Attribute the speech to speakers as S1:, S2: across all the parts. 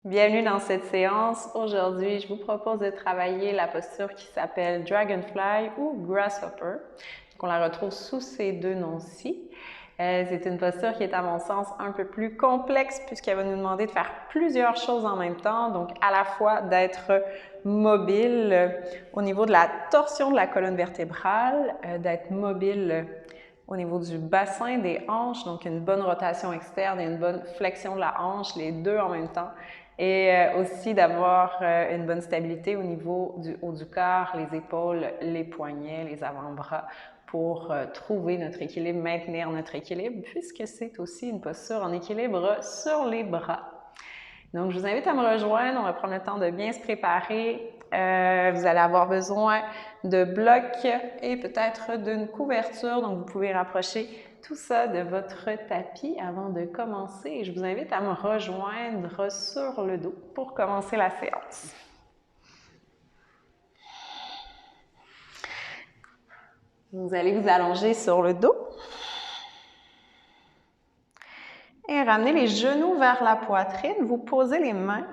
S1: Bienvenue dans cette séance. Aujourd'hui, je vous propose de travailler la posture qui s'appelle Dragonfly ou Grasshopper. Donc, on la retrouve sous ces deux noms-ci. C'est une posture qui est à mon sens un peu plus complexe puisqu'elle va nous demander de faire plusieurs choses en même temps. Donc, à la fois d'être mobile au niveau de la torsion de la colonne vertébrale, d'être mobile au niveau du bassin, des hanches, donc une bonne rotation externe et une bonne flexion de la hanche, les deux en même temps. Et aussi d'avoir une bonne stabilité au niveau du haut du corps, les épaules, les poignets, les avant-bras pour trouver notre équilibre, maintenir notre équilibre, puisque c'est aussi une posture en équilibre sur les bras. Donc, je vous invite à me rejoindre. On va prendre le temps de bien se préparer. Vous allez avoir besoin de blocs et peut-être d'une couverture. Donc, vous pouvez rapprocher tout ça de votre tapis avant de commencer. Et je vous invite à me rejoindre sur le dos pour commencer la séance. Vous allez vous allonger sur le dos. Et ramenez les genoux vers la poitrine. Vous posez les mains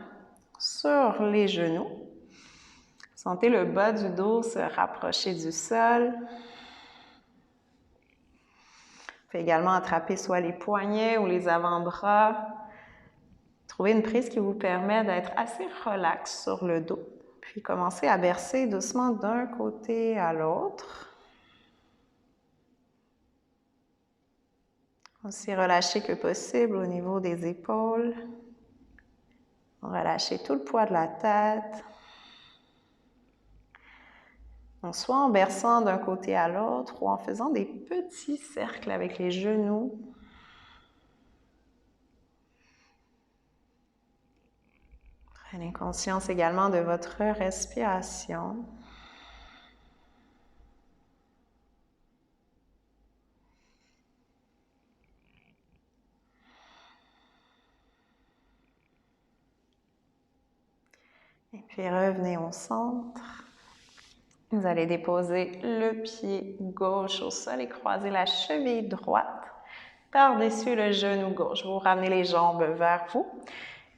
S1: sur les genoux. Sentez le bas du dos se rapprocher du sol. Vous pouvez également attraper soit les poignets ou les avant-bras. Trouvez une prise qui vous permet d'être assez relax sur le dos. Puis commencez à bercer doucement d'un côté à l'autre. Aussi relâché que possible au niveau des épaules. Relâchez tout le poids de la tête. Donc, soit en berçant d'un côté à l'autre ou en faisant des petits cercles avec les genoux. Prenez conscience également de votre respiration. Et puis revenez au centre. Vous allez déposer le pied gauche au sol et croiser la cheville droite par-dessus le genou gauche. Vous ramenez les jambes vers vous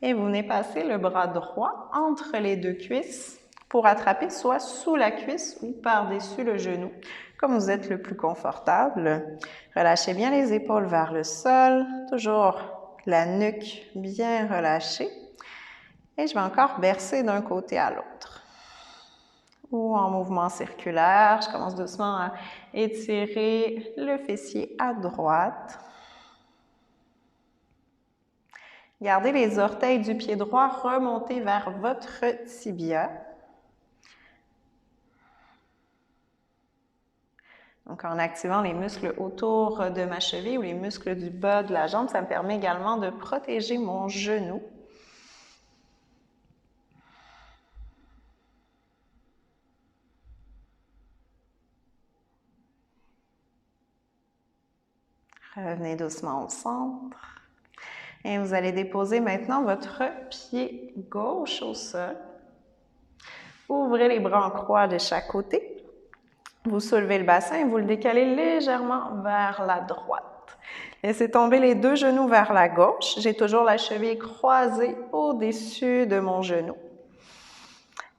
S1: et vous venez passer le bras droit entre les deux cuisses pour attraper soit sous la cuisse ou par-dessus le genou, comme vous êtes le plus confortable. Relâchez bien les épaules vers le sol, toujours la nuque bien relâchée. Et je vais encore bercer d'un côté à l'autre. Ou en mouvement circulaire, je commence doucement à étirer le fessier à droite. Gardez les orteils du pied droit remontés vers votre tibia. Donc, en activant les muscles autour de ma cheville ou les muscles du bas de la jambe, ça me permet également de protéger mon genou. Revenez doucement au centre. Et vous allez déposer maintenant votre pied gauche au sol. Ouvrez les bras en croix de chaque côté. Vous soulevez le bassin et vous le décalez légèrement vers la droite. Laissez tomber les deux genoux vers la gauche. J'ai toujours la cheville croisée au-dessus de mon genou.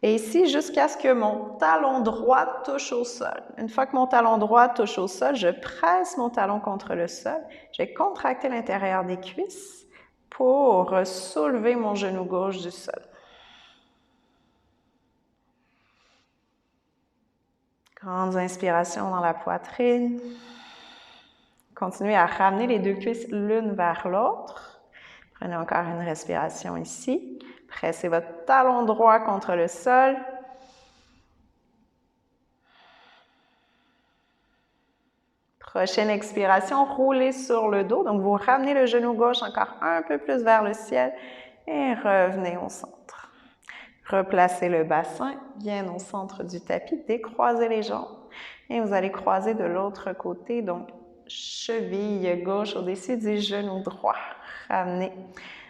S1: Et ici, jusqu'à ce que mon talon droit touche au sol. Une fois que mon talon droit touche au sol, je presse mon talon contre le sol. Je vais contracter l'intérieur des cuisses pour soulever mon genou gauche du sol. Grandes inspirations dans la poitrine. Continuez à ramener les deux cuisses l'une vers l'autre. Prenez encore une respiration ici. Pressez votre talon droit contre le sol. Prochaine expiration, roulez sur le dos. Donc, vous ramenez le genou gauche encore un peu plus vers le ciel et revenez au centre. Replacez le bassin bien au centre du tapis. Décroisez les jambes et vous allez croiser de l'autre côté. Donc, cheville gauche au-dessus du genou droit. Ramenez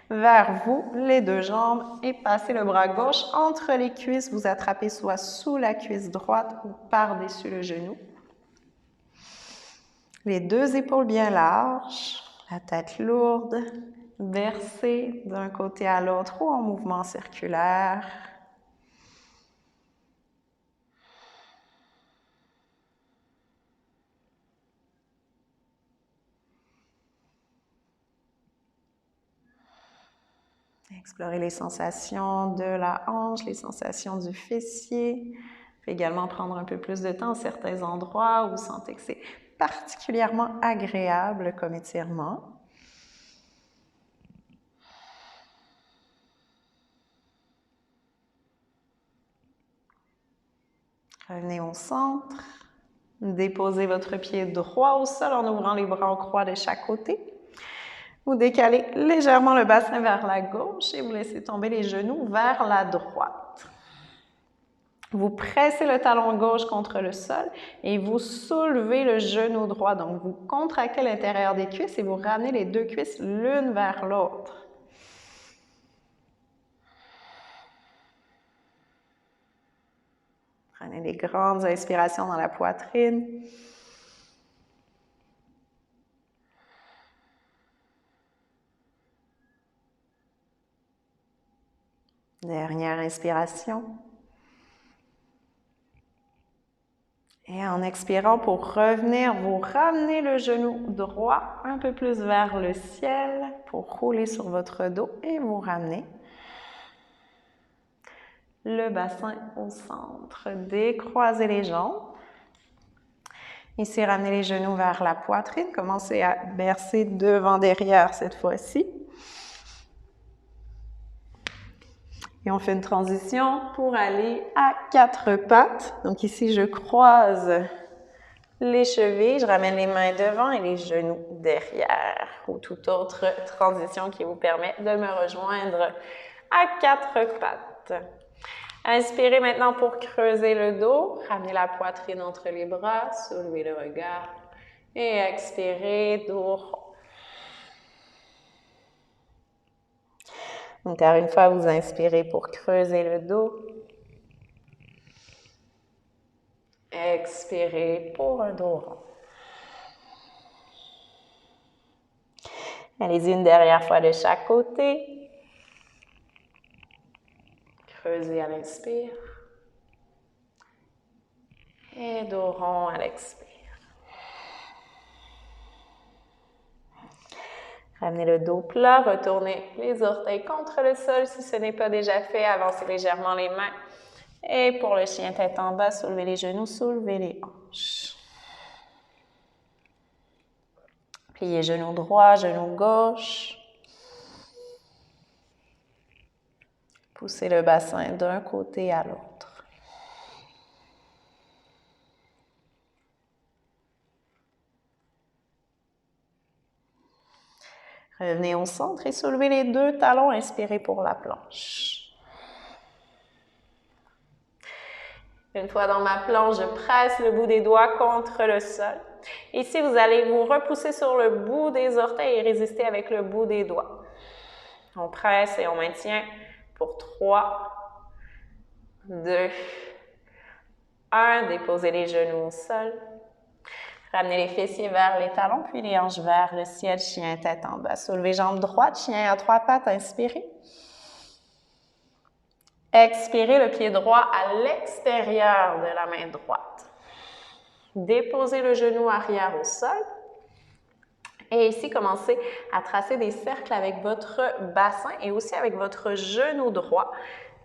S1: vers vous les deux jambes et passez le bras gauche entre les cuisses. Vous attrapez soit sous la cuisse droite ou par-dessus le genou. Les deux épaules bien larges, La tête lourde, versée d'un côté à l'autre ou en mouvement circulaire. Explorer les sensations de la hanche, les sensations du fessier. Vous pouvez également prendre un peu plus de temps à certains endroits où vous sentez que c'est particulièrement agréable comme étirement. Revenez au centre. Déposez votre pied droit au sol en ouvrant les bras en croix de chaque côté. Vous décalez légèrement le bassin vers la gauche et vous laissez tomber les genoux vers la droite. Vous pressez le talon gauche contre le sol et vous soulevez le genou droit. Donc, vous contractez l'intérieur des cuisses et vous ramenez les deux cuisses l'une vers l'autre. Prenez des grandes inspirations dans la poitrine. Dernière inspiration. Et en expirant pour revenir, vous ramenez le genou droit un peu plus vers le ciel pour rouler sur votre dos et vous ramenez le bassin au centre. Décroisez les jambes. Ici, ramenez les genoux vers la poitrine. Commencez à bercer devant derrière cette fois-ci. Et on fait une transition pour aller à quatre pattes. Donc ici, je croise les chevilles, je ramène les mains devant et les genoux derrière. Ou toute autre transition qui vous permet de me rejoindre à quatre pattes. Inspirez maintenant pour creuser le dos. Ramenez la poitrine entre les bras, soulevez le regard. Et expirez, dos rond. Donc, encore une fois, vous inspirez pour creuser le dos. Expirez pour un dos rond. Allez-y une dernière fois de chaque côté. Creusez à l'inspire. Et dos rond à l'expire. Ramenez le dos plat, retournez les orteils contre le sol si ce n'est pas déjà fait. Avancez légèrement les mains. Et pour le chien tête en bas, soulevez les genoux, soulevez les hanches. Pliez genou droit, genou gauche. Poussez le bassin d'un côté à l'autre. Revenez au centre et soulevez les deux talons. Inspirez pour la planche. Une fois dans ma planche, je presse le bout des doigts contre le sol. Ici, vous allez vous repousser sur le bout des orteils et résister avec le bout des doigts. On presse et on maintient pour 3, 2, 1. Déposez les genoux au sol. Ramenez les fessiers vers les talons, puis les hanches vers le ciel, chien tête en bas. Soulevez jambes droites, chien à trois pattes, inspirez. Expirez le pied droit à l'extérieur de la main droite. Déposez le genou arrière au sol. Et ici, commencez à tracer des cercles avec votre bassin et aussi avec votre genou droit.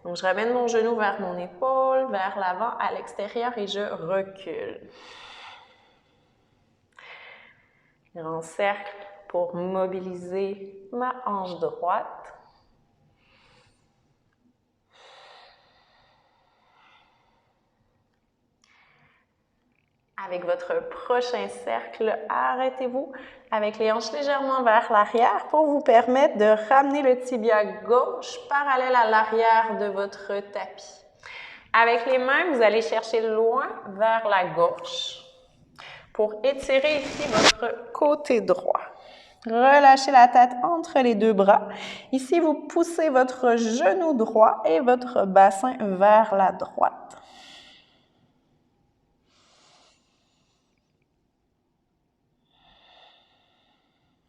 S1: Donc, je ramène mon genou vers mon épaule, vers l'avant, à l'extérieur et je recule. Grand cercle pour mobiliser ma hanche droite. Avec votre prochain cercle, arrêtez-vous avec les hanches légèrement vers l'arrière pour vous permettre de ramener le tibia gauche parallèle à l'arrière de votre tapis. Avec les mains, vous allez chercher loin vers la gauche pour étirer ici votre côté droit. Relâchez la tête entre les deux bras. Ici, vous poussez votre genou droit et votre bassin vers la droite.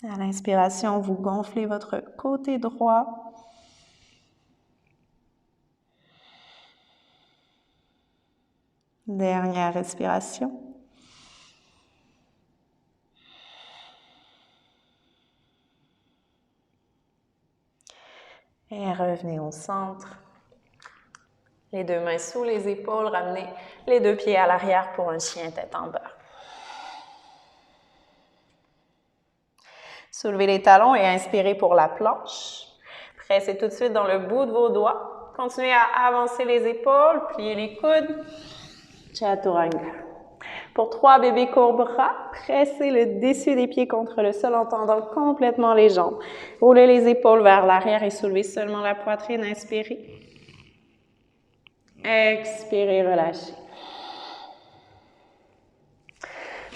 S1: À l'inspiration, vous gonflez votre côté droit. Dernière respiration. Et revenez au centre. Les deux mains sous les épaules, ramenez les deux pieds à l'arrière pour un chien tête en bas. Soulevez les talons et inspirez pour la planche. Pressez tout de suite dans le bout de vos doigts. Continuez à avancer les épaules, pliez les coudes. Chaturanga. Pour 3 bébés courbes-bras, pressez le dessus des pieds contre le sol en tendant complètement les jambes. Roulez les épaules vers l'arrière et soulevez seulement la poitrine. Inspirez. Expirez, relâchez.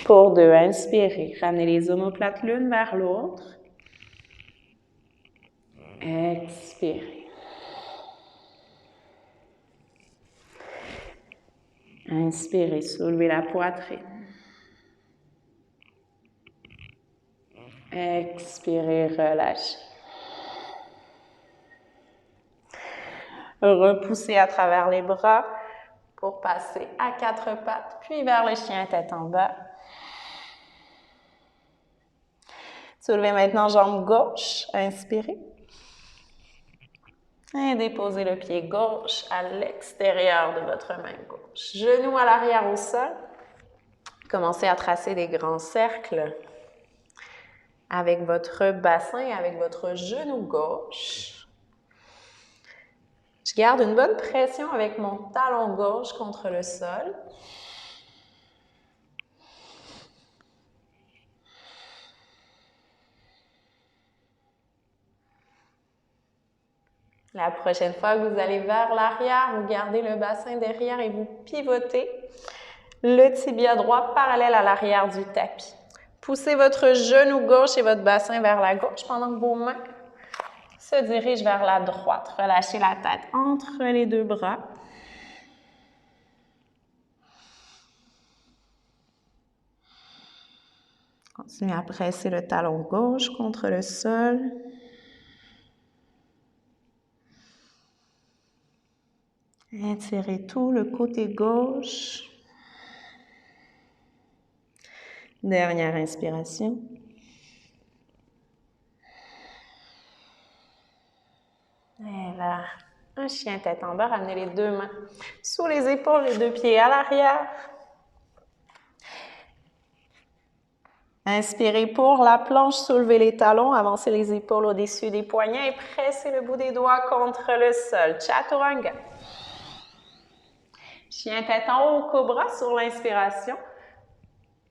S1: Pour 2, inspirez. Ramenez les omoplates l'une vers l'autre. Expirez. Inspirez, soulevez la poitrine. Expirez, relâchez. Repoussez à travers les bras pour passer à 4 pattes, puis vers le chien tête en bas. Soulevez maintenant jambe gauche, inspirez. Et déposez le pied gauche à l'extérieur de votre main gauche. Genou à l'arrière au sol. Commencez à tracer des grands cercles avec votre bassin, avec votre genou gauche. Je garde une bonne pression avec mon talon gauche contre le sol. La prochaine fois que vous allez vers l'arrière, vous gardez le bassin derrière et vous pivotez le tibia droit parallèle à l'arrière du tapis. Poussez votre genou gauche et votre bassin vers la gauche pendant que vos mains se dirigent vers la droite. Relâchez la tête entre les deux bras. Continuez à presser le talon gauche contre le sol. Étirez tout le côté gauche. Dernière inspiration. Et là, un chien tête en bas. Ramenez les deux mains sous les épaules, les deux pieds à l'arrière. Inspirez pour la planche, soulevez les talons, avancez les épaules au-dessus des poignets et pressez le bout des doigts contre le sol. Chaturanga. Chien tête en haut, cobra sur l'inspiration.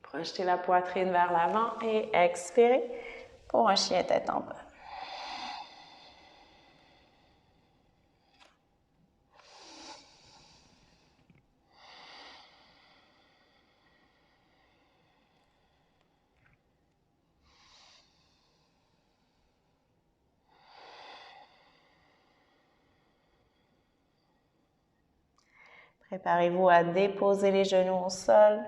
S1: Projetez la poitrine vers l'avant et expirez pour un chien tête en bas. Préparez-vous à déposer les genoux au sol.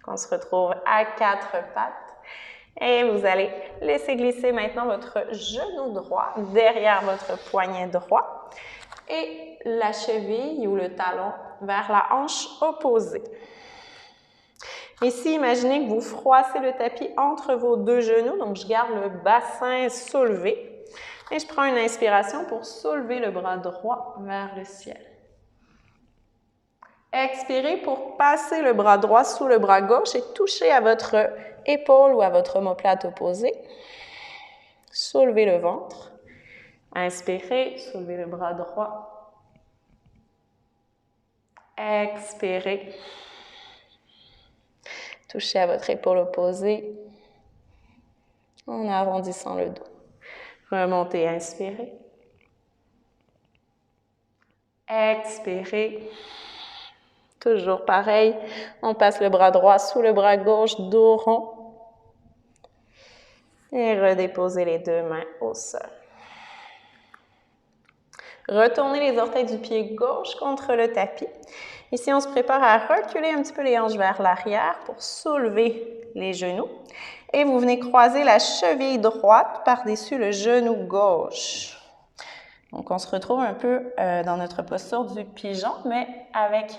S1: On se retrouve à 4 pattes. Et vous allez laisser glisser maintenant votre genou droit derrière votre poignet droit et la cheville ou le talon vers la hanche opposée. Ici, imaginez que vous froissez le tapis entre vos deux genoux. Donc, je garde le bassin soulevé. Et je prends une inspiration pour soulever le bras droit vers le ciel. Expirez pour passer le bras droit sous le bras gauche et toucher à votre épaule ou à votre omoplate opposée. Soulevez le ventre. Inspirez, soulevez le bras droit. Expirez. Touchez à votre épaule opposée en arrondissant le dos. Remontez, inspirez. Expirez. Toujours pareil, on passe le bras droit sous le bras gauche, dos rond. Et redéposez les deux mains au sol. Retournez les orteils du pied gauche contre le tapis. Ici, on se prépare à reculer un petit peu les hanches vers l'arrière pour soulever les genoux. Et vous venez croiser la cheville droite par-dessus le genou gauche. Donc, on se retrouve un peu dans notre posture du pigeon, mais avec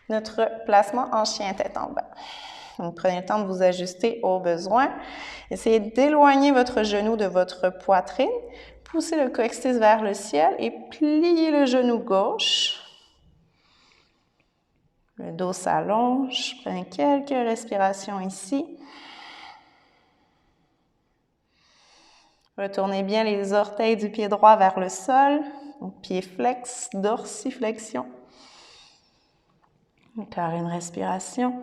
S1: notre placement en chien tête en bas. Donc, prenez le temps de vous ajuster au besoin. Essayez d'éloigner votre genou de votre poitrine. Poussez le coccyx vers le ciel et pliez le genou gauche. Le dos s'allonge. Prenez quelques respirations ici. Retournez bien les orteils du pied droit vers le sol. Donc, pied flex, dorsiflexion. Encore une respiration.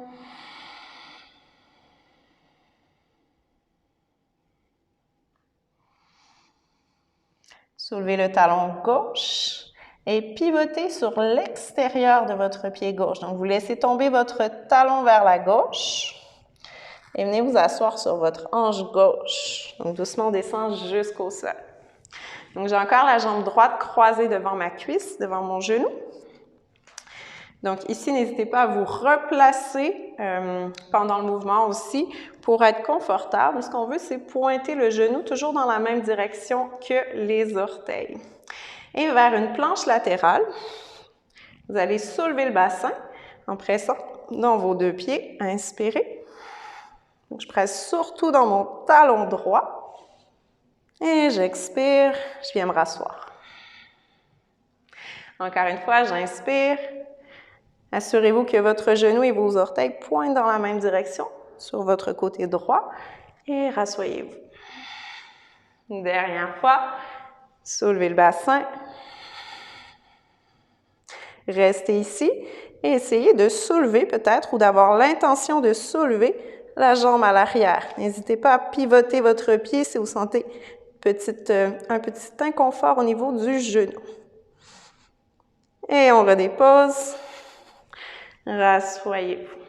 S1: Soulevez le talon gauche et pivotez sur l'extérieur de votre pied gauche. Donc, vous laissez tomber votre talon vers la gauche et venez vous asseoir sur votre hanche gauche. Donc, doucement, on descend jusqu'au sol. Donc, j'ai encore la jambe droite croisée devant ma cuisse, devant mon genou. Donc, ici, n'hésitez pas à vous replacer pendant le mouvement aussi pour être confortable. Ce qu'on veut, c'est pointer le genou toujours dans la même direction que les orteils. Et vers une planche latérale, vous allez soulever le bassin en pressant dans vos deux pieds. Inspirez. Donc, je presse surtout dans mon talon droit. Et j'expire, je viens me rasseoir. Encore une fois, j'inspire. Assurez-vous que votre genou et vos orteils pointent dans la même direction sur votre côté droit et rassoyez-vous. Une dernière fois, soulevez le bassin. Restez ici et essayez de soulever peut-être ou d'avoir l'intention de soulever la jambe à l'arrière. N'hésitez pas à pivoter votre pied si vous sentez un petit inconfort au niveau du genou. Et on redépose. Rassoyez-vous.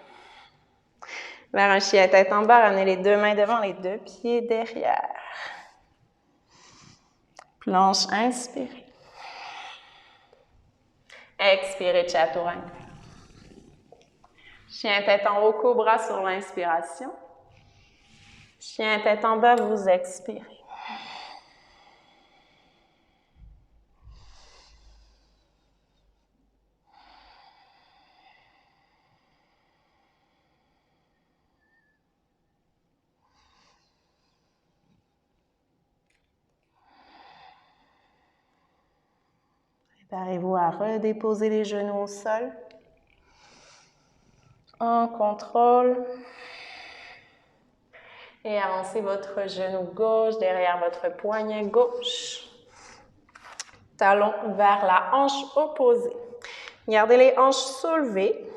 S1: Vers un chien tête en bas, ramenez les deux mains devant, les deux pieds derrière. Planche, inspirez. Expirez, chaturanga. Chien tête en haut, cobra sur l'inspiration. Chien tête en bas, vous expirez. Préparez-vous à redéposer les genoux au sol. En contrôle. Et avancez votre genou gauche derrière votre poignet gauche. Talon vers la hanche opposée. Gardez les hanches soulevées.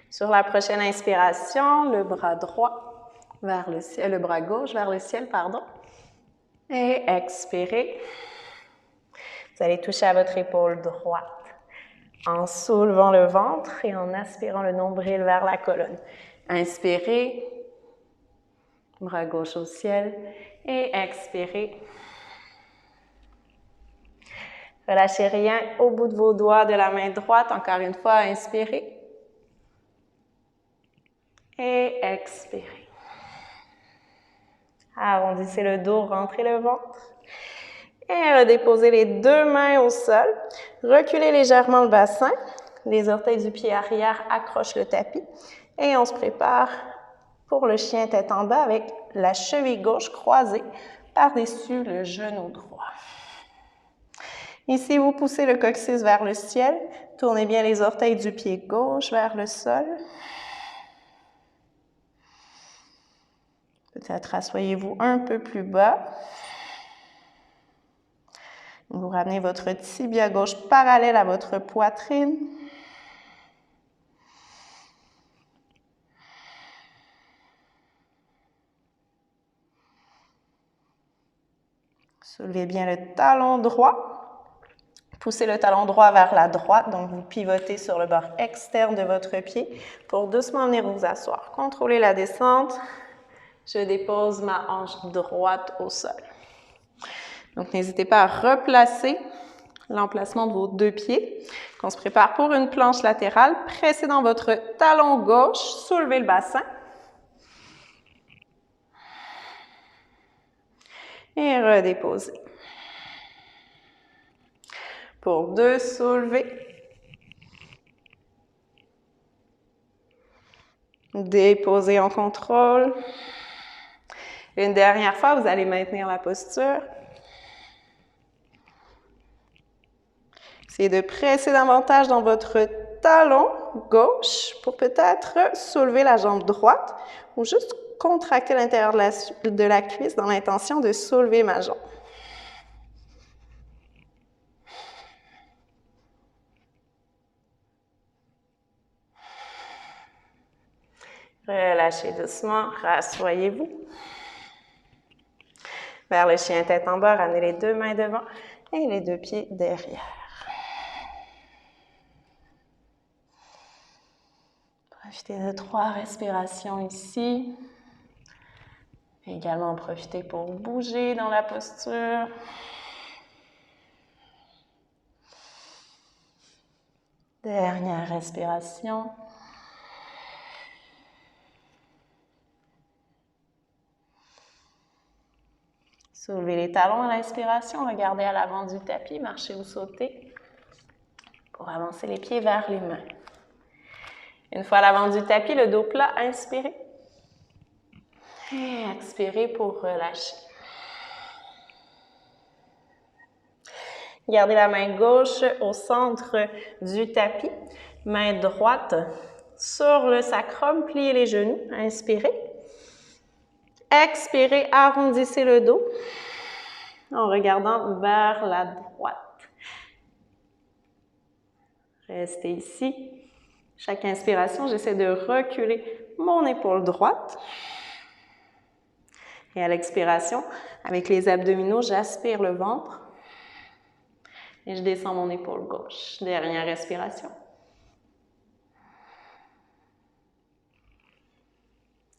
S1: Sur la prochaine inspiration, le bras droit vers le ciel, le bras gauche vers le ciel, pardon. Et expirez. Vous allez toucher à votre épaule droite en soulevant le ventre et en aspirant le nombril vers la colonne. Inspirez, bras gauche au ciel et expirez. Relâchez rien au bout de vos doigts de la main droite. Encore une fois, inspirez et expirez. Arrondissez le dos, rentrez le ventre. Et redéposez les deux mains au sol. Reculez légèrement le bassin. Les orteils du pied arrière accrochent le tapis. Et on se prépare pour le chien tête en bas avec la cheville gauche croisée par-dessus le genou droit. Ici, vous poussez le coccyx vers le ciel. Tournez bien les orteils du pied gauche vers le sol. Peut-être asseyez-vous un peu plus bas. Vous ramenez votre tibia gauche parallèle à votre poitrine. Soulevez bien le talon droit. Poussez le talon droit vers la droite, donc vous pivotez sur le bord externe de votre pied pour doucement venir vous asseoir. Contrôlez la descente. Je dépose ma hanche droite au sol. Donc, n'hésitez pas à replacer l'emplacement de vos deux pieds. On se prépare pour une planche latérale. Pressez dans votre talon gauche, soulevez le bassin. Et redéposez. Pour 2, soulevez. Déposez en contrôle. Une dernière fois, vous allez maintenir la posture. Essayez de presser davantage dans votre talon gauche pour peut-être soulever la jambe droite ou juste contracter l'intérieur de la cuisse dans l'intention de soulever ma jambe. Relâchez doucement, rassoyez-vous. Vers le chien tête en bas, ramenez les deux mains devant et les deux pieds derrière. Profitez de 3 respirations ici. Également profitez pour bouger dans la posture. Dernière respiration. Soulevez les talons à l'inspiration, regardez à l'avant du tapis, marchez ou sautez pour avancer les pieds vers les mains. Une fois à l'avant du tapis, le dos plat, inspirez. Et expirez pour relâcher. Gardez la main gauche au centre du tapis, main droite sur le sacrum, pliez les genoux, inspirez. Expirez, arrondissez le dos en regardant vers la droite. Restez ici. Chaque inspiration, j'essaie de reculer mon épaule droite. Et à l'expiration, avec les abdominaux, j'aspire le ventre. Et je descends mon épaule gauche. Dernière respiration.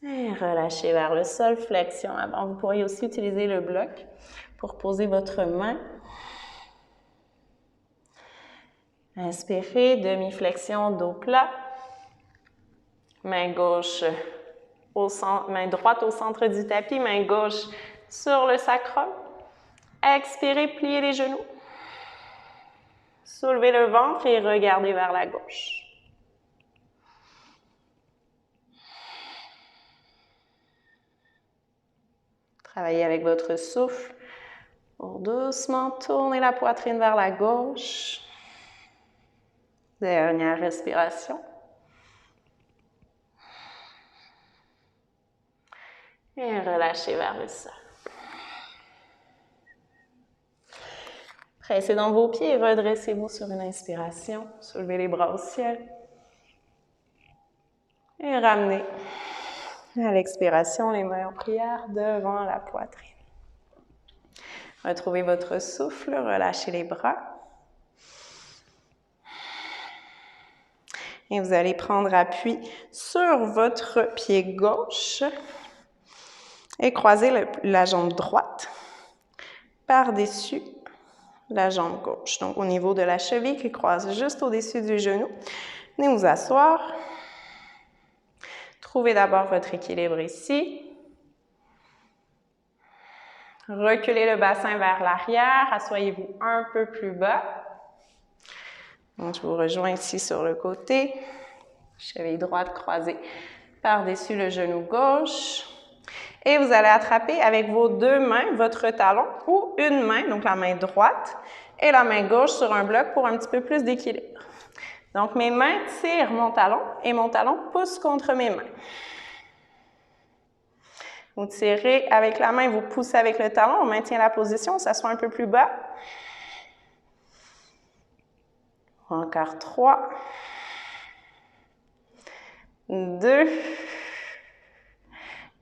S1: Et relâchez vers le sol, flexion avant. Vous pourriez aussi utiliser le bloc pour poser votre main. Inspirez, demi-flexion, dos plat. Main gauche au centre, main droite au centre du tapis, main gauche sur le sacrum. Expirez, pliez les genoux. Soulevez le ventre et regardez vers la gauche. Travaillez avec votre souffle pour doucement tourner la poitrine vers la gauche. Dernière respiration. Et relâchez vers le sol. Pressez dans vos pieds et redressez-vous sur une inspiration. Soulevez les bras au ciel. Et ramenez à l'expiration les mains en prière devant la poitrine. Retrouvez votre souffle, relâchez les bras. Et vous allez prendre appui sur votre pied gauche et croiser la jambe droite par-dessus la jambe gauche. Donc, au niveau de la cheville qui croise juste au-dessus du genou. Venez vous asseoir. Trouvez d'abord votre équilibre ici. Reculez le bassin vers l'arrière. Assoyez-vous un peu plus bas. Donc, je vous rejoins ici sur le côté. Cheville droite croisée par-dessus le genou gauche. Et vous allez attraper avec vos deux mains votre talon ou une main, donc la main droite, et la main gauche sur un bloc pour un petit peu plus d'équilibre. Donc, mes mains tirent mon talon et mon talon pousse contre mes mains. Vous tirez avec la main, vous poussez avec le talon, on maintient la position, on s'assoit un peu plus bas. Encore 3, 2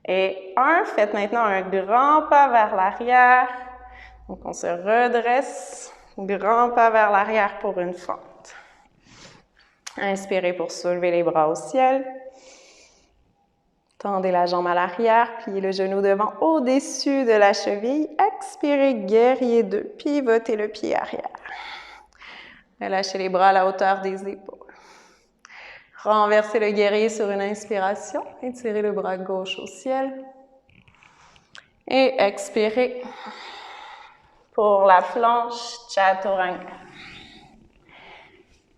S1: et 1. Faites maintenant un grand pas vers l'arrière. Donc, on se redresse. Grand pas vers l'arrière pour une fente. Inspirez pour soulever les bras au ciel. Tendez la jambe à l'arrière, pliez le genou devant au-dessus de la cheville. Expirez, guerrier 2, pivotez le pied arrière. Relâchez les bras à la hauteur des épaules. Renversez le guerrier sur une inspiration. Étirez le bras gauche au ciel. Et expirez pour la planche Chaturanga.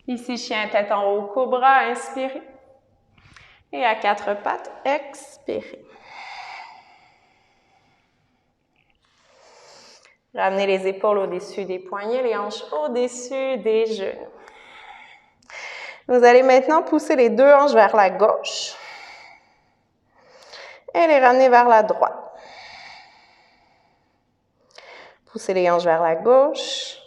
S1: Ici, chien tête en haut, cobra, inspirez. Et à quatre pattes, expirez. Ramenez les épaules au-dessus des poignets, les hanches au-dessus des genoux. Vous allez maintenant pousser les deux hanches vers la gauche et les ramener vers la droite. Poussez les hanches vers la gauche.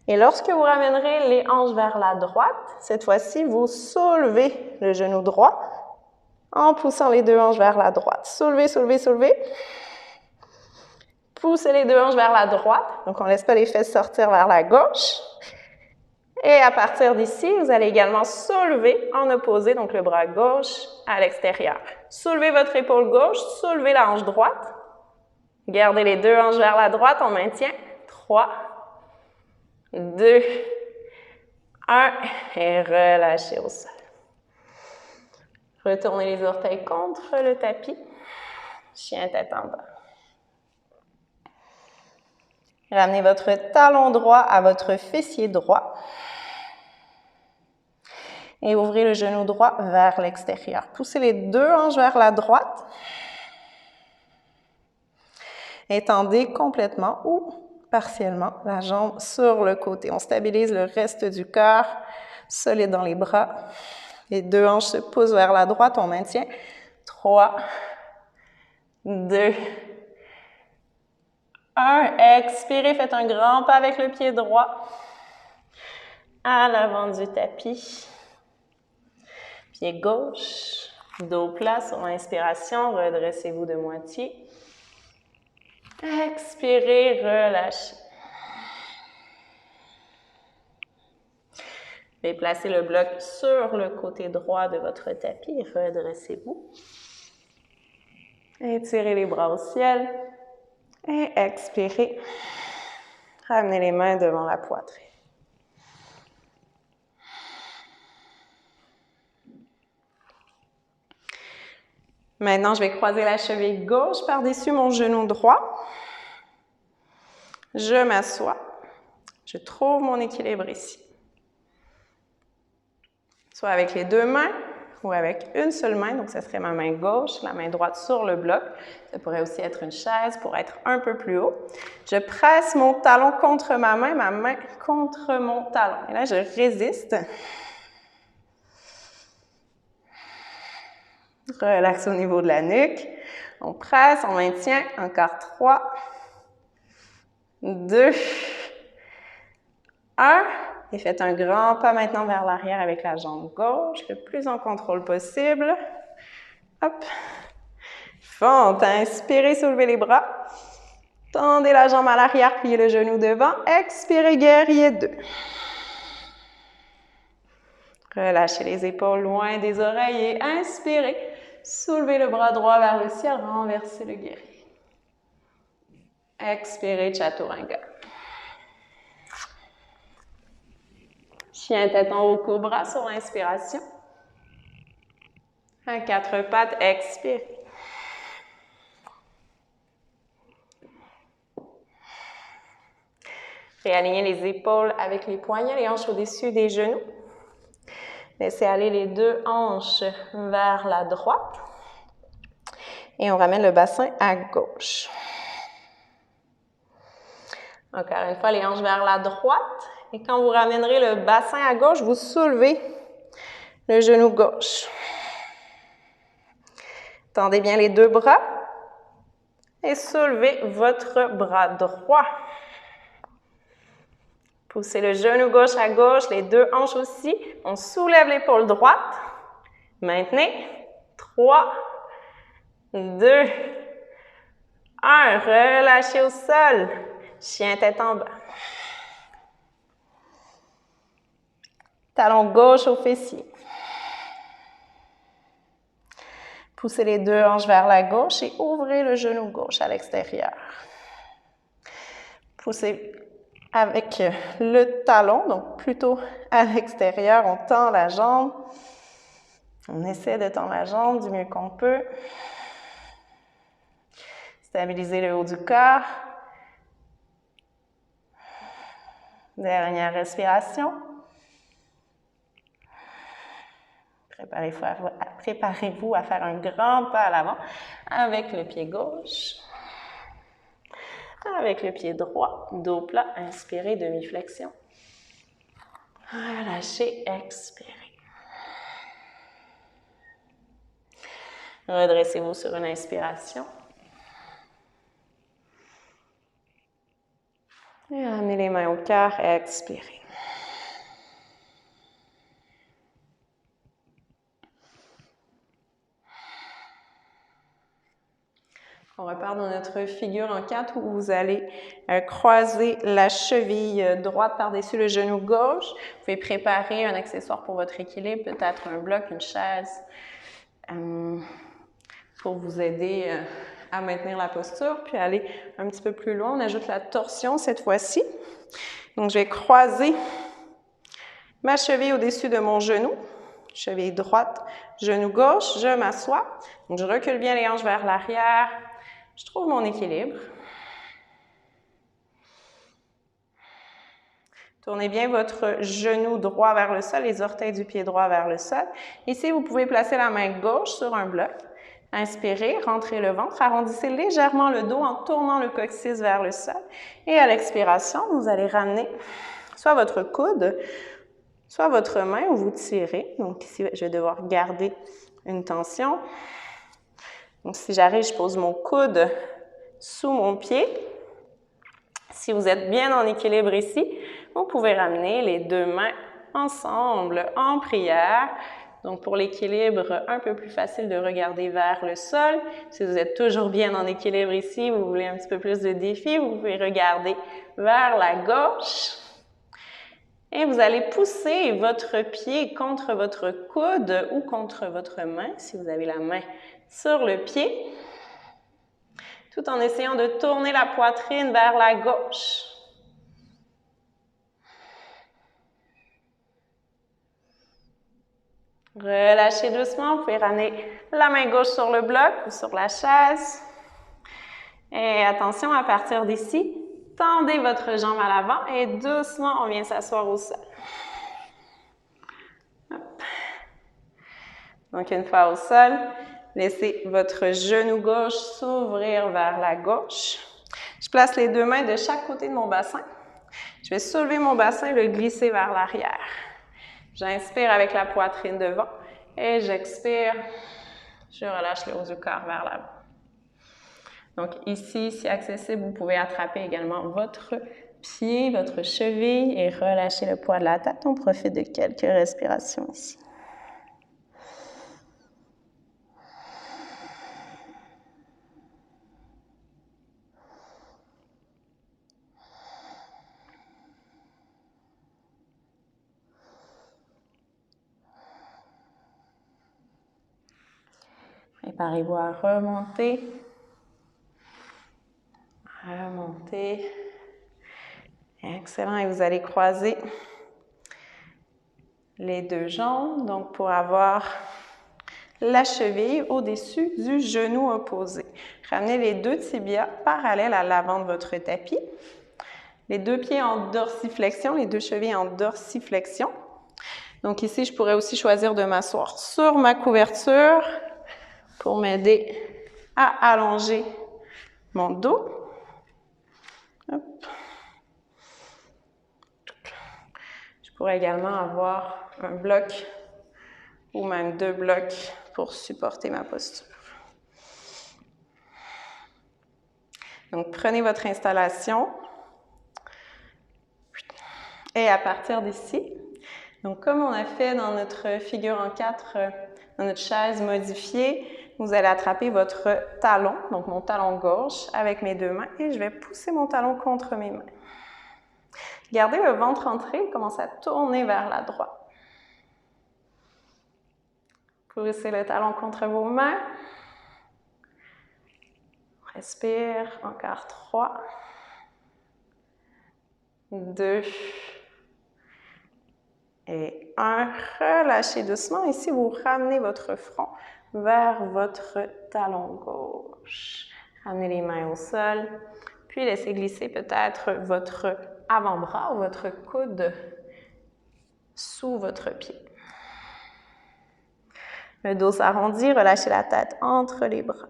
S1: Et lorsque vous ramènerez les hanches vers la droite, cette fois-ci, vous soulevez le genou droit en poussant les deux hanches vers la droite. Soulevez, soulevez, soulevez. Poussez les deux hanches vers la droite. Donc, on ne laisse pas les fesses sortir vers la gauche. Et à partir d'ici, vous allez également soulever en opposé, donc le bras gauche à l'extérieur. Soulevez votre épaule gauche, soulevez la hanche droite. Gardez les deux hanches vers la droite, on maintient. 3, 2, 1 et relâchez au sol. Retournez les orteils contre le tapis. Chien tête en bas. Ramenez votre talon droit à votre fessier droit. Et ouvrez le genou droit vers l'extérieur. Poussez les deux hanches vers la droite. Étendez complètement ou partiellement la jambe sur le côté. On stabilise le reste du corps, solide dans les bras. Les deux hanches se poussent vers la droite, on maintient. 3, 2, 1. Expirez, faites un grand pas avec le pied droit à l'avant du tapis. Pied gauche, dos plat sur l'inspiration, redressez-vous de moitié. Expirez, relâchez. Déplacez le bloc sur le côté droit de votre tapis, redressez-vous. Étirez les bras au ciel et expirez. Ramenez les mains devant la poitrine. Maintenant, je vais croiser la cheville gauche par-dessus mon genou droit. Je m'assois. Je trouve mon équilibre ici. Soit avec les deux mains ou avec une seule main. Donc, ce serait ma main gauche, la main droite sur le bloc. Ça pourrait aussi être une chaise pour être un peu plus haut. Je presse mon talon contre ma main contre mon talon. Et là, je résiste. Relaxe au niveau de la nuque. On presse, on maintient. Encore 3, 2, 1. Et faites un grand pas maintenant vers l'arrière avec la jambe gauche, le plus en contrôle possible. Hop. Fente. Inspirez, soulevez les bras. Tendez la jambe à l'arrière, pliez le genou devant. Expirez, guerrier 2. Relâchez les épaules loin des oreilles et inspirez. Soulevez le bras droit vers le ciel, renversez le guerrier. Expirez, Chaturanga. Chien tête en haut, cobra sur l'inspiration. À quatre pattes, expirez. Réalignez les épaules avec les poignets, les hanches au-dessus des genoux. Laissez aller les deux hanches vers la droite. Et on ramène le bassin à gauche. Encore une fois, les hanches vers la droite. Et quand vous ramènerez le bassin à gauche, vous soulevez le genou gauche. Tendez bien les deux bras. Et soulevez votre bras droit. Poussez le genou gauche à gauche, les deux hanches aussi. On soulève l'épaule droite. Maintenez. 3, 2, 1. Relâchez au sol. Chien tête en bas. Talon gauche au fessier. Poussez les deux hanches vers la gauche et ouvrez le genou gauche à l'extérieur. Poussez
S2: avec le talon, donc plutôt à l'extérieur, on tend la jambe. On essaie de tendre la jambe du mieux qu'on peut. Stabiliser le haut du corps. Dernière respiration. Préparez-vous à faire un grand pas à l'avant avec le pied gauche. Avec le pied droit, dos plat, inspirez, demi-flexion. Relâchez, expirez. Redressez-vous sur une inspiration. Et ramenez les mains au cœur, expirez. On repart dans notre figure en 4 où vous allez croiser la cheville droite par-dessus le genou gauche. Vous pouvez préparer un accessoire pour votre équilibre, peut-être un bloc, une chaise, pour vous aider à maintenir la posture. Puis aller un petit peu plus loin, on ajoute la torsion cette fois-ci. Donc, je vais croiser ma cheville au-dessus de mon genou. Cheville droite, genou gauche, je m'assois. Donc, je recule bien les hanches vers l'arrière. Je trouve mon équilibre. Tournez bien votre genou droit vers le sol, les orteils du pied droit vers le sol. Ici, vous pouvez placer la main gauche sur un bloc. Inspirez, rentrez le ventre, arrondissez légèrement le dos en tournant le coccyx vers le sol. Et à l'expiration, vous allez ramener soit votre coude, soit votre main où vous tirez. Donc ici, je vais devoir garder une tension. Donc si j'arrive, je pose mon coude sous mon pied. Si vous êtes bien en équilibre ici, vous pouvez ramener les deux mains ensemble en prière. Donc, pour l'équilibre, un peu plus facile de regarder vers le sol. Si vous êtes toujours bien en équilibre ici, vous voulez un petit peu plus de défi, vous pouvez regarder vers la gauche. Et vous allez pousser votre pied contre votre coude ou contre votre main, si vous avez la main sur le pied, tout en essayant de tourner la poitrine vers la gauche. Relâchez doucement, vous pouvez ramener la main gauche sur le bloc ou sur la chaise. Et attention, à partir d'ici, tendez votre jambe à l'avant et doucement, on vient s'asseoir au sol. Hop. Donc, une fois au sol, laissez votre genou gauche s'ouvrir vers la gauche. Je place les deux mains de chaque côté de mon bassin. Je vais soulever mon bassin et le glisser vers l'arrière. J'inspire avec la poitrine devant et j'expire. Je relâche le haut du corps vers l'avant. Donc ici, si accessible, vous pouvez attraper également votre pied, votre cheville et relâcher le poids de la tête. On profite de quelques respirations ici. Préparez-vous à remonter. Remontez. Excellent. Et vous allez croiser les deux jambes. Donc, pour avoir la cheville au-dessus du genou opposé. Ramenez les deux tibias parallèles à l'avant de votre tapis. Les deux pieds en dorsiflexion, les deux chevilles en dorsiflexion. Donc ici, je pourrais aussi choisir de m'asseoir sur ma couverture pour m'aider à allonger mon dos. Hop. Je pourrais également avoir un bloc ou même deux blocs pour supporter ma posture. Donc, prenez votre installation. Et à partir d'ici, donc comme on a fait dans notre figure en 4, dans notre chaise modifiée, vous allez attraper votre talon, donc mon talon gauche, avec mes deux mains et je vais pousser mon talon contre mes mains. Gardez le ventre entré, commencez à tourner vers la droite. Poussez le talon contre vos mains. Respire, encore 3. 2 et 1. Relâchez doucement. Ici, vous ramenez votre front vers votre talon gauche. Ramenez les mains au sol, puis laissez glisser peut-être votre avant-bras ou votre coude sous votre pied. Le dos s'arrondit, relâchez la tête entre les bras.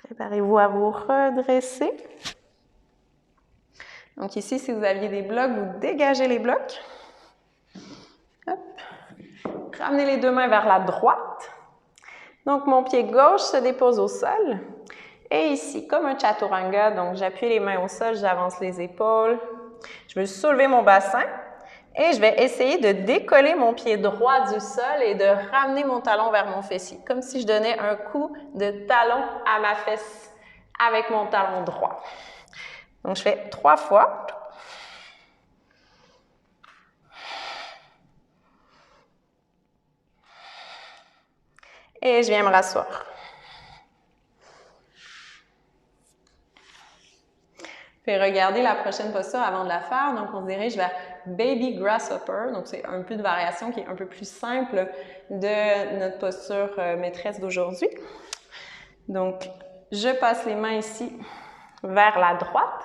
S2: Préparez-vous à vous redresser. Donc ici, si vous aviez des blocs, vous dégagez les blocs. Hop. Ramenez les deux mains vers la droite. Donc mon pied gauche se dépose au sol. Et ici, comme un chaturanga, donc j'appuie les mains au sol, j'avance les épaules. Je vais soulever mon bassin et je vais essayer de décoller mon pied droit du sol et de ramener mon talon vers mon fessier, comme si je donnais un coup de talon à ma fesse avec mon talon droit. Donc, je fais 3 fois. Et je viens me rasseoir. Puis regardez la prochaine posture avant de la faire. Donc, on se dirige vers Baby Grasshopper. Donc, c'est un peu de variation qui est un peu plus simple de notre posture maîtresse d'aujourd'hui. Donc, je passe les mains ici vers la droite.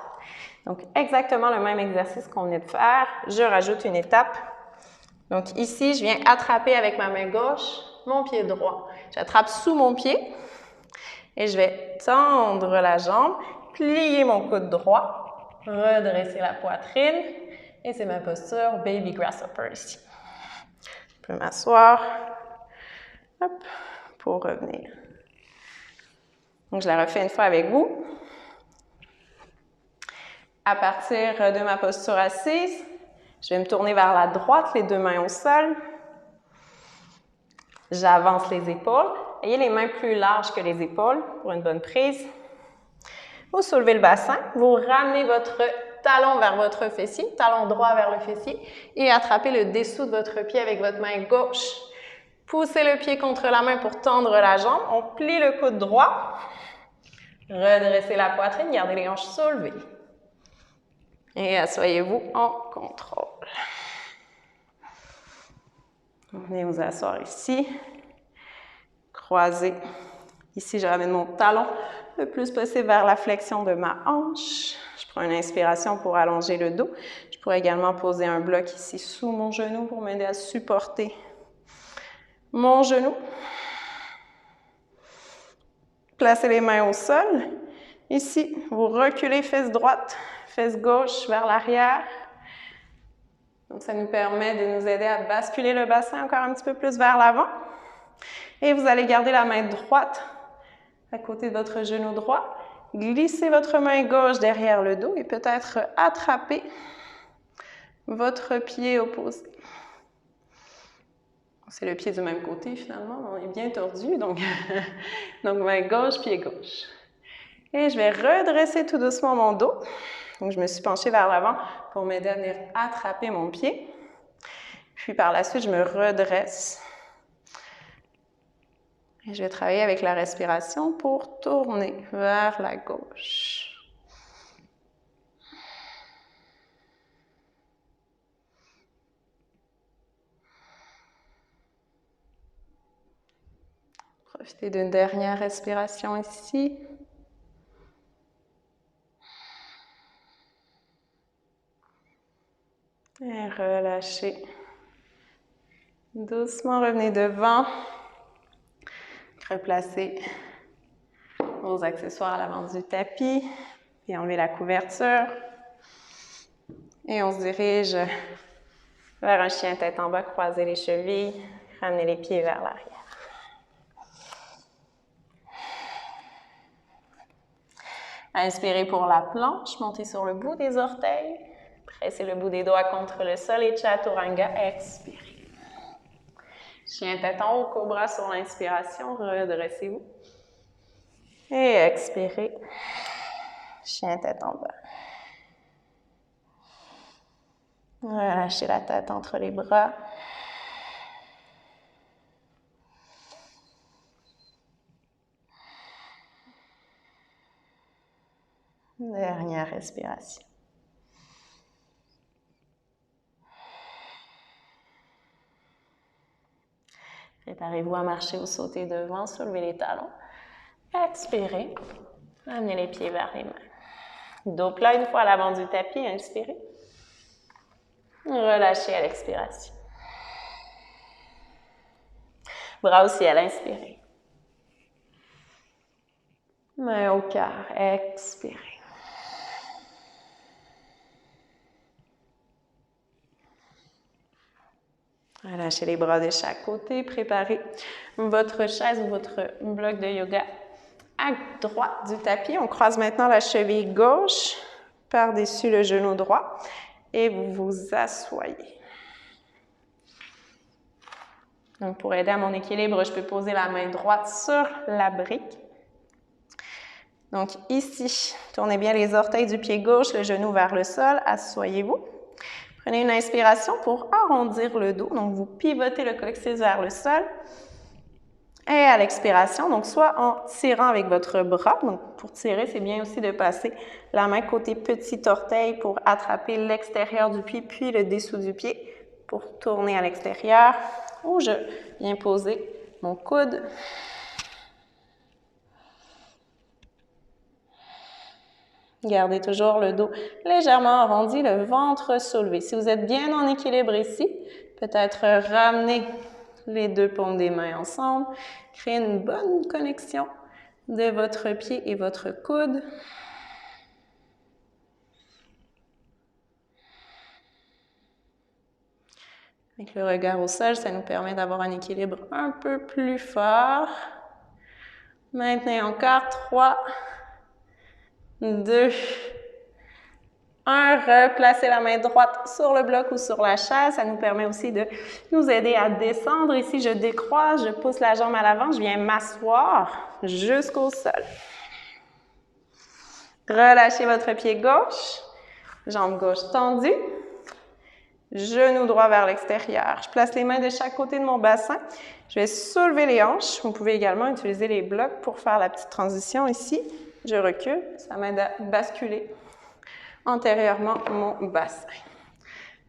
S2: Donc, exactement le même exercice qu'on venait de faire. Je rajoute une étape. Donc, ici, je viens attraper avec ma main gauche mon pied droit. J'attrape sous mon pied et je vais tendre la jambe, plier mon coude droit, redresser la poitrine et c'est ma posture Baby Grasshopper ici. Je peux m'asseoir pour revenir. Donc, je la refais une fois avec vous. À partir de ma posture assise, je vais me tourner vers la droite, les deux mains au sol. J'avance les épaules. Ayez les mains plus larges que les épaules pour une bonne prise. Vous soulevez le bassin, vous ramenez votre talon vers votre fessier, talon droit vers le fessier et attrapez le dessous de votre pied avec votre main gauche. Poussez le pied contre la main pour tendre la jambe. On plie le coude droit. Redressez la poitrine, gardez les hanches soulevées. Et asseyez-vous en contrôle. Venez vous asseoir ici. Croisez. Ici, je ramène mon talon le plus possible vers la flexion de ma hanche. Je prends une inspiration pour allonger le dos. Je pourrais également poser un bloc ici sous mon genou pour m'aider à supporter mon genou. Placez les mains au sol. Ici, vous reculez fesse droite, fesse gauche vers l'arrière. Donc, ça nous permet de nous aider à basculer le bassin encore un petit peu plus vers l'avant. Et vous allez garder la main droite à côté de votre genou droit. Glissez votre main gauche derrière le dos et peut-être attraper votre pied opposé. C'est le pied du même côté finalement, on est bien tordu, donc main gauche, pied gauche. Et je vais redresser tout doucement mon dos. Donc, je me suis penchée vers l'avant pour m'aider à venir attraper mon pied. Puis, par la suite, je me redresse. Et je vais travailler avec la respiration pour tourner vers la gauche. Profitez d'une dernière respiration ici. Et relâchez. Doucement, revenez devant. Replacez vos accessoires à l'avant du tapis. Puis enlevez la couverture. Et on se dirige vers un chien tête en bas, croisez les chevilles, ramenez les pieds vers l'arrière. Inspirez pour la planche, montez sur le bout des orteils. Pressez le bout des doigts contre le sol et chaturanga, expirez. Chien tête en haut, cobra sur l'inspiration, redressez-vous. Et expirez. Chien tête en bas. Relâchez la tête entre les bras. Dernière respiration. Préparez-vous à marcher ou sauter devant, soulevez les talons. Expirez. Amenez les pieds vers les mains. Dos plat une fois à l'avant du tapis, inspirez. Relâchez à l'expiration. Bras au ciel, inspirez. Main au cœur, expirez. Relâchez les bras de chaque côté. Préparez votre chaise ou votre bloc de yoga à droite du tapis. On croise maintenant la cheville gauche par-dessus le genou droit et vous vous asseyez. Donc, pour aider à mon équilibre, je peux poser la main droite sur la brique. Donc, ici, tournez bien les orteils du pied gauche, le genou vers le sol. Asseyez-vous. Prenez une inspiration pour arrondir le dos. Donc, vous pivotez le coccyx vers le sol. Et à l'expiration, donc soit en tirant avec votre bras. Donc, pour tirer, c'est bien aussi de passer la main côté petit orteil pour attraper l'extérieur du pied, puis le dessous du pied pour tourner à l'extérieur. Ou je viens poser mon coude. Gardez toujours le dos légèrement arrondi, le ventre soulevé. Si vous êtes bien en équilibre ici, peut-être ramener les deux paumes des mains ensemble. Créer une bonne connexion de votre pied et votre coude. Avec le regard au sol, ça nous permet d'avoir un équilibre un peu plus fort. Maintenez encore 3, 2, 1. Replacez la main droite sur le bloc ou sur la chaise. Ça nous permet aussi de nous aider à descendre. Ici, je décroise, je pousse la jambe à l'avant, je viens m'asseoir jusqu'au sol. Relâchez votre pied gauche, jambe gauche tendue, genou droit vers l'extérieur. Je place les mains de chaque côté de mon bassin. Je vais soulever les hanches. Vous pouvez également utiliser les blocs pour faire la petite transition ici. Je recule, ça m'aide à basculer antérieurement mon bassin.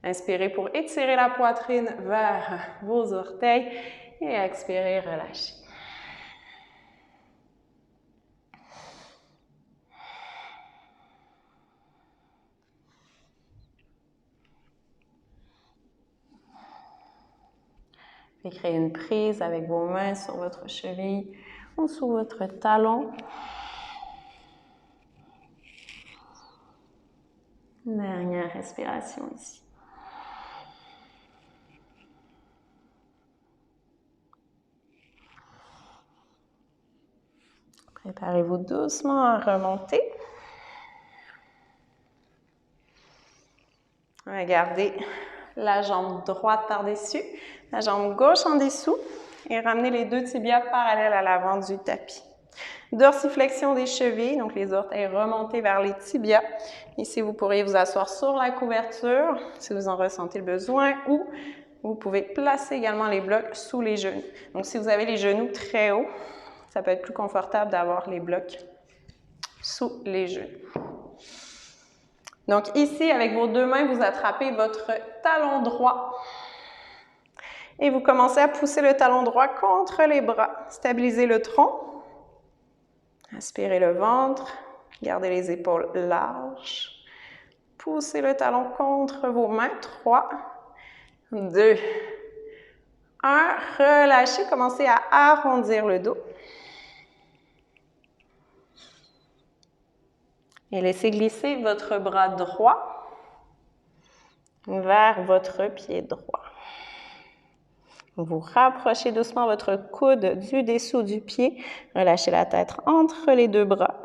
S2: Inspirez pour étirer la poitrine vers vos orteils et expirez, relâchez. Puis créez une prise avec vos mains sur votre cheville ou sous votre talon. Dernière respiration ici. Préparez-vous doucement à remonter. Regardez la jambe droite par-dessus, la jambe gauche en dessous et ramenez les deux tibias parallèles à l'avant du tapis. Dorsiflexion des chevilles, donc les orteils remontés vers les tibias. Ici, vous pourriez vous asseoir sur la couverture si vous en ressentez le besoin ou vous pouvez placer également les blocs sous les genoux. Donc, si vous avez les genoux très hauts, ça peut être plus confortable d'avoir les blocs sous les genoux. Donc ici, avec vos deux mains, vous attrapez votre talon droit et vous commencez à pousser le talon droit contre les bras. Stabilisez le tronc. Aspirez le ventre. Gardez les épaules larges. Poussez le talon contre vos mains. 3, 2, 1. Relâchez. Commencez à arrondir le dos. Et laissez glisser votre bras droit vers votre pied droit. Vous rapprochez doucement votre coude du dessous du pied. Relâchez la tête entre les deux bras.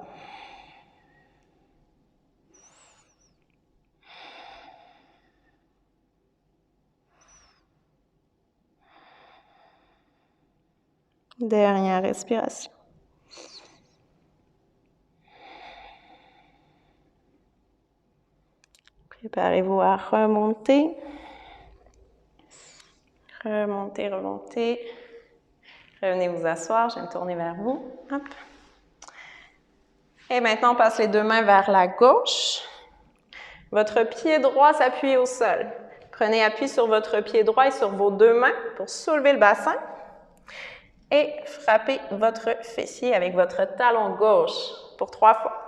S2: Dernière respiration. Préparez-vous à remonter. Remontez, remontez. Revenez vous asseoir, je vais me tourner vers vous. Hop. Et maintenant, on passe les deux mains vers la gauche. Votre pied droit s'appuie au sol. Prenez appui sur votre pied droit et sur vos deux mains pour soulever le bassin. Et frappez votre fessier avec votre talon gauche pour 3 fois.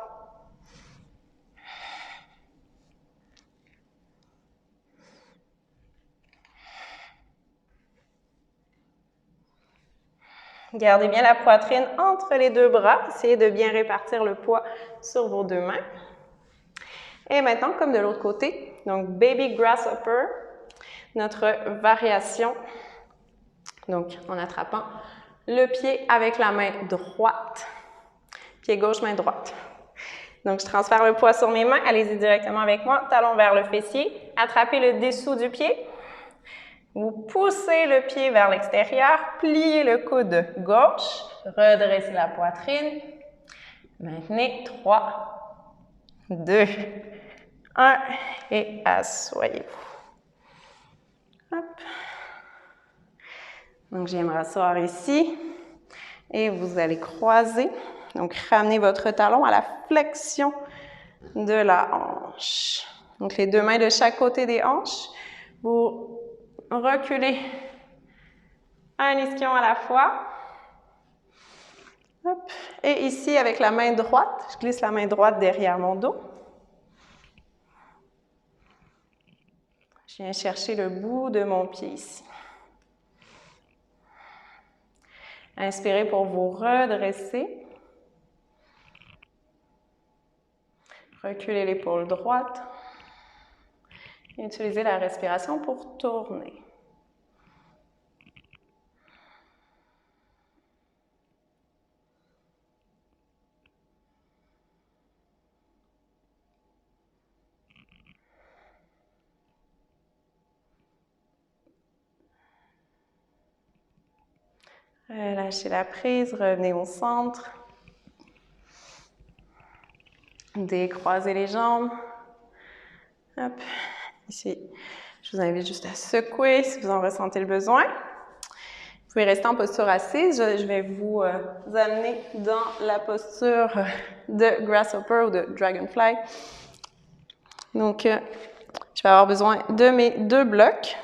S2: Gardez bien la poitrine entre les deux bras. Essayez de bien répartir le poids sur vos deux mains. Et maintenant, comme de l'autre côté, donc Baby Grasshopper, notre variation. Donc, en attrapant le pied avec la main droite. Pied gauche, main droite. Donc, je transfère le poids sur mes mains. Allez-y directement avec moi. Talon vers le fessier. Attrapez le dessous du pied. Vous poussez le pied vers l'extérieur, pliez le coude gauche, redressez la poitrine. Maintenez 3, 2, 1 et asseyez-vous. Hop. Donc, je viens me rasseoir ici et vous allez croiser. Donc, ramenez votre talon à la flexion de la hanche. Donc, les deux mains de chaque côté des hanches. Vous reculez un ischion à la fois. Hop. Et ici, avec la main droite, je glisse la main droite derrière mon dos. Je viens chercher le bout de mon pied ici. Inspirez pour vous redresser. Reculez l'épaule droite. Et utilisez la respiration pour tourner. Relâchez la prise, revenez au centre. Décroisez les jambes. Hop. Ici, je vous invite juste à secouer si vous en ressentez le besoin. Vous pouvez rester en posture assise. Je vais vous amener dans la posture de Grasshopper ou de Dragonfly. Donc, je vais avoir besoin de mes 2 blocs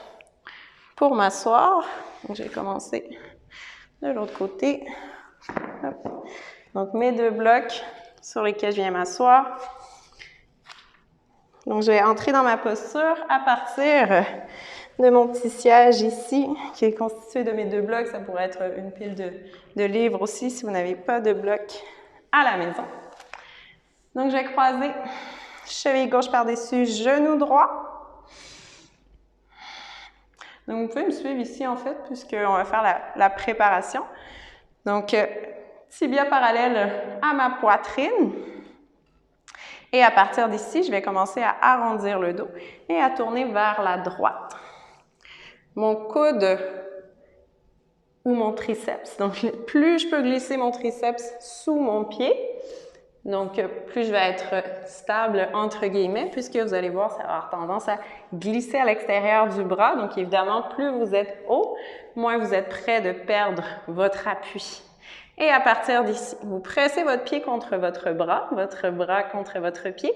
S2: pour m'asseoir. Donc, je vais commencer de l'autre côté. Hop. Donc, mes 2 blocs sur lesquels je viens m'asseoir. Donc, je vais entrer dans ma posture à partir de mon petit siège ici, qui est constitué de mes 2 blocs. Ça pourrait être une pile de livres aussi, si vous n'avez pas de bloc à la maison. Donc, je vais croiser cheville gauche par-dessus, genou droit. Donc, vous pouvez me suivre ici, en fait, puisqu'on va faire la préparation. Donc, tibia parallèle à ma poitrine. Et à partir d'ici, je vais commencer à arrondir le dos et à tourner vers la droite. Mon coude ou mon triceps. Donc, plus je peux glisser mon triceps sous mon pied, donc plus je vais être stable, entre guillemets, puisque vous allez voir, ça va avoir tendance à glisser à l'extérieur du bras. Donc, évidemment, plus vous êtes haut, moins vous êtes près de perdre votre appui. Et à partir d'ici, vous pressez votre pied contre votre bras contre votre pied.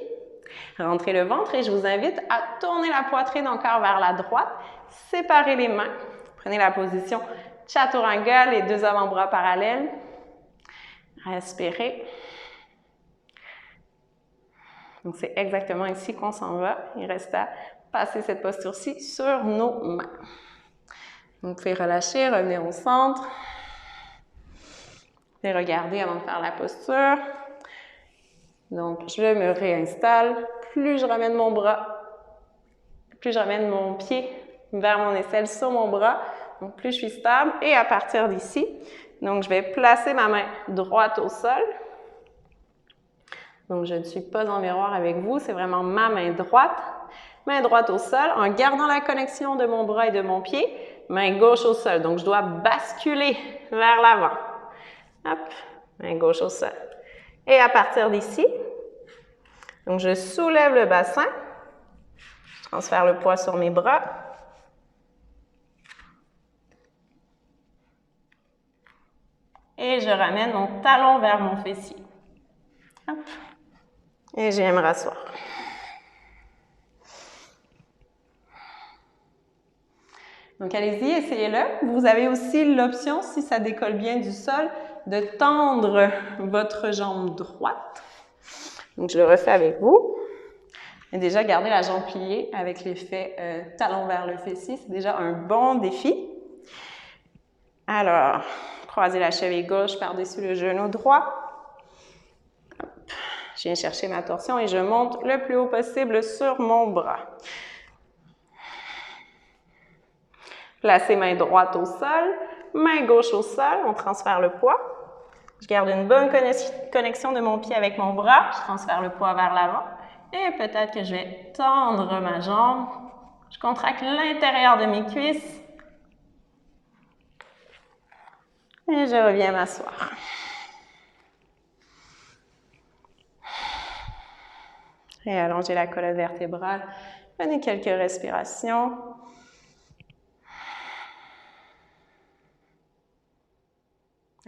S2: Rentrez le ventre et je vous invite à tourner la poitrine encore vers la droite. Séparez les mains. Prenez la position chaturanga, les 2 avant-bras parallèles. Respirez. Donc, c'est exactement ici qu'on s'en va. Il reste à passer cette posture-ci sur nos mains. Vous pouvez relâcher, revenir au centre. Et regardez avant de faire la posture. Donc, je me réinstalle. Plus je ramène mon pied vers mon aisselle sur mon bras, donc plus je suis stable. Et à partir d'ici, donc je vais placer ma main droite au sol. Donc, je ne suis pas en miroir avec vous, c'est vraiment ma main droite au sol, en gardant la connexion de mon bras et de mon pied. Main gauche au sol, donc je dois basculer vers l'avant. Hop, main gauche au sol. Et à partir d'ici, donc je soulève le bassin Je transfère le poids sur mes bras. Et je ramène mon talon vers mon fessier. Hop. Et je viens me rasseoir. Donc, allez-y, essayez-le. Vous avez aussi l'option, si ça décolle bien du sol, de tendre votre jambe droite. Donc, je le refais avec vous. Et déjà, gardez la jambe pliée avec l'effet talon vers le fessier. C'est déjà un bon défi. Alors, croisez la cheville gauche par-dessus le genou droit. Hop. Je viens chercher ma torsion et je monte le plus haut possible sur mon bras. Placez main droite au sol, main gauche au sol, on transfère le poids. Je garde une bonne connexion de mon pied avec mon bras, je transfère le poids vers l'avant et peut-être que je vais tendre ma jambe. Je contracte l'intérieur de mes cuisses et je reviens m'asseoir. Et allongez la colonne vertébrale. Prenez quelques respirations.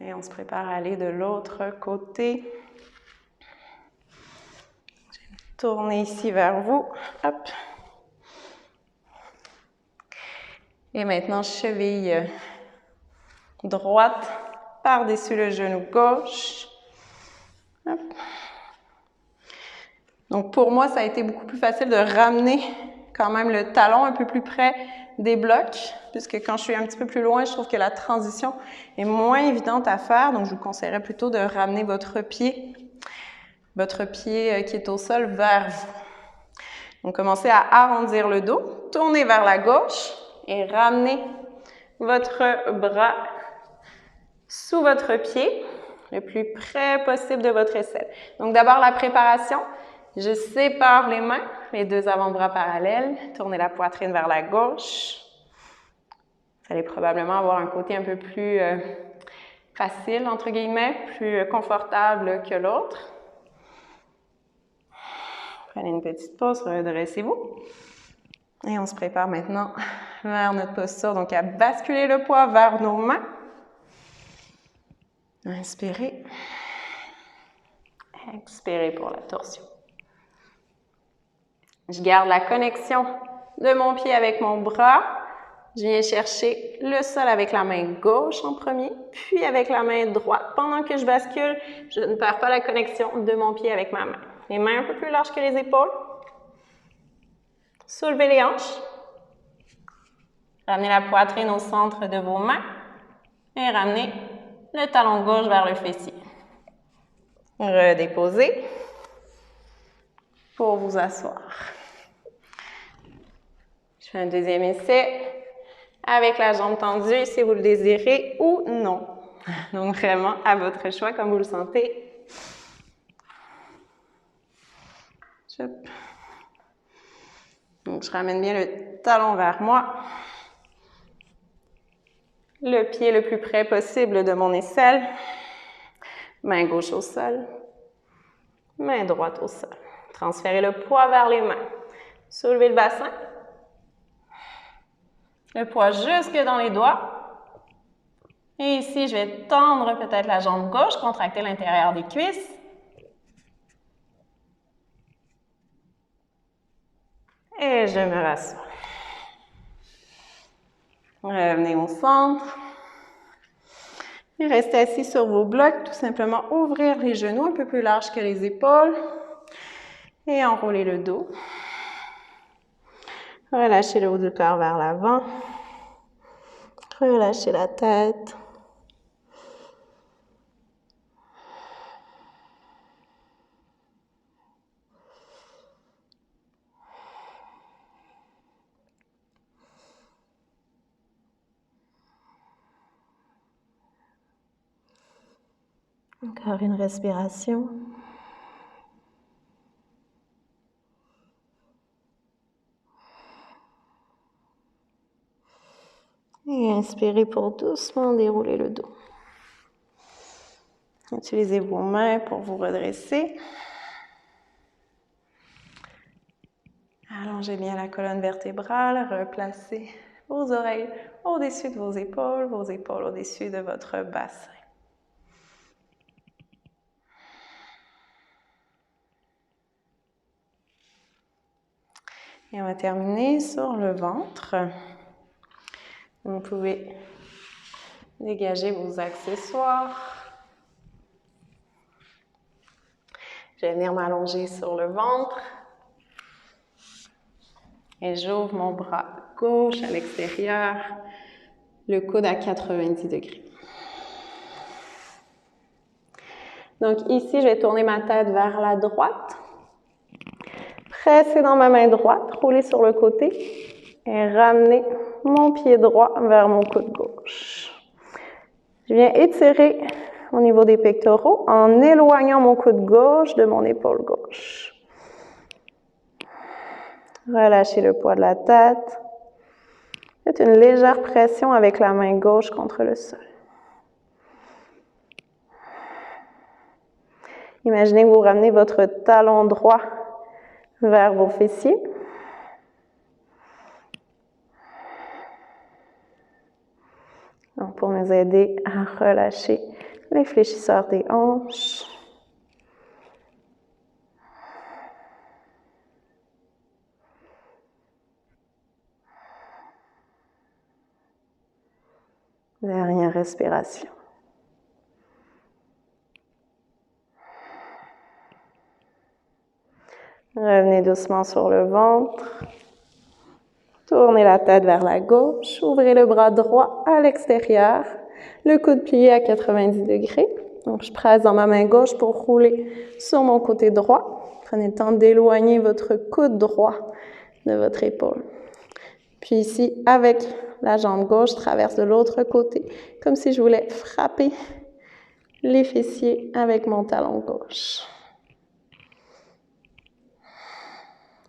S2: Et on se prépare à aller de l'autre côté. Je vais me tourner ici vers vous. Hop. Et maintenant, cheville droite par-dessus le genou gauche. Hop. Donc, pour moi, ça a été beaucoup plus facile de ramener quand même le talon un peu plus près des blocs, puisque quand je suis un petit peu plus loin, je trouve que la transition est moins évidente à faire. Donc, je vous conseillerais plutôt de ramener votre pied qui est au sol vers vous. Donc, commencez à arrondir le dos, tournez vers la gauche et ramenez votre bras sous votre pied, le plus près possible de votre aisselle. Donc, d'abord, la préparation. Je sépare les mains, les deux avant-bras parallèles. Tournez la poitrine vers la gauche. Vous allez probablement avoir un côté un peu plus facile, entre guillemets, plus confortable que l'autre. Prenez une petite pause, redressez-vous. Et on se prépare maintenant vers notre posture, donc à basculer le poids vers nos mains. Inspirez. Expirez pour la torsion. Je garde la connexion de mon pied avec mon bras. Je viens chercher le sol avec la main gauche en premier, puis avec la main droite. Pendant que je bascule, je ne perds pas la connexion de mon pied avec ma main. Les mains un peu plus larges que les épaules. Soulevez les hanches. Ramenez la poitrine au centre de vos mains et ramenez le talon gauche vers le fessier. Redéposez pour vous asseoir. Je fais un deuxième essai avec la jambe tendue si vous le désirez ou non. Donc vraiment à votre choix comme vous le sentez. Donc je ramène bien le talon vers moi. Le pied le plus près possible de mon aisselle. Main gauche au sol. Main droite au sol. Transférez le poids vers les mains. Soulevez le bassin. Le poids jusque dans les doigts. Et ici, je vais tendre peut-être la jambe gauche, contracter l'intérieur des cuisses. Et je me rassois. Revenez au centre. Et restez assis sur vos blocs, tout simplement ouvrir les genoux un peu plus larges que les épaules. Et enrouler le dos. Relâchez le haut du corps vers l'avant. Relâchez la tête. Encore une respiration. Et inspirez pour doucement dérouler le dos. Utilisez vos mains pour vous redresser. Allongez bien la colonne vertébrale, replacez vos oreilles au-dessus de vos épaules au-dessus de votre bassin. Et on va terminer sur le ventre. Vous pouvez dégager vos accessoires. Je vais venir m'allonger sur le ventre. Et j'ouvre mon bras gauche à l'extérieur, le coude à 90 degrés. Donc ici, je vais tourner ma tête vers la droite. Presser dans ma main droite, rouler sur le côté et ramener mon pied droit vers mon coude gauche. Je viens étirer au niveau des pectoraux en éloignant mon coude gauche de mon épaule gauche. Relâchez le poids de la tête. Faites une légère pression avec la main gauche contre le sol. Imaginez que vous ramenez votre talon droit vers vos fessiers. Donc, pour nous aider à relâcher les fléchisseurs des hanches. Dernière respiration. Revenez doucement sur le ventre. Tournez la tête vers la gauche. Ouvrez le bras droit à l'extérieur. Le coude plié à 90 degrés. Donc, je presse dans ma main gauche pour rouler sur mon côté droit. Prenez le temps d'éloigner votre coude droit de votre épaule. Puis ici, avec la jambe gauche, je traverse de l'autre côté, comme si je voulais frapper les fessiers avec mon talon gauche.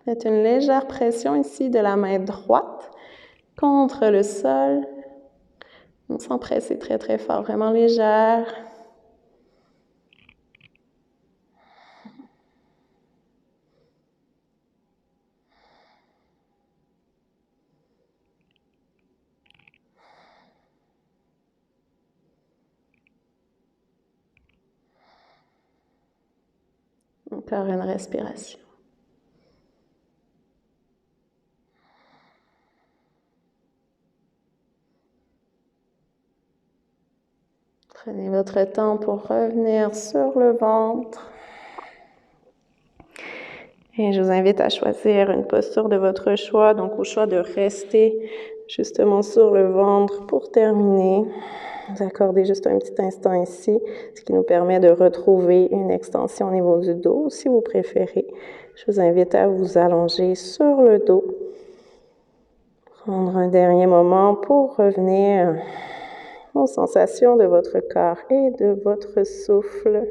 S2: Faites une légère pression ici de la main droite contre le sol. Sans presser très très fort, vraiment légère. Encore une respiration. Prenez votre temps pour revenir sur le ventre. Et je vous invite à choisir une posture de votre choix, donc au choix de rester justement sur le ventre pour terminer. Vous accordez juste un petit instant ici, ce qui nous permet de retrouver une extension au niveau du dos. Si vous préférez, je vous invite à vous allonger sur le dos. Prendre un dernier moment pour revenir aux sensations de votre corps et de votre souffle.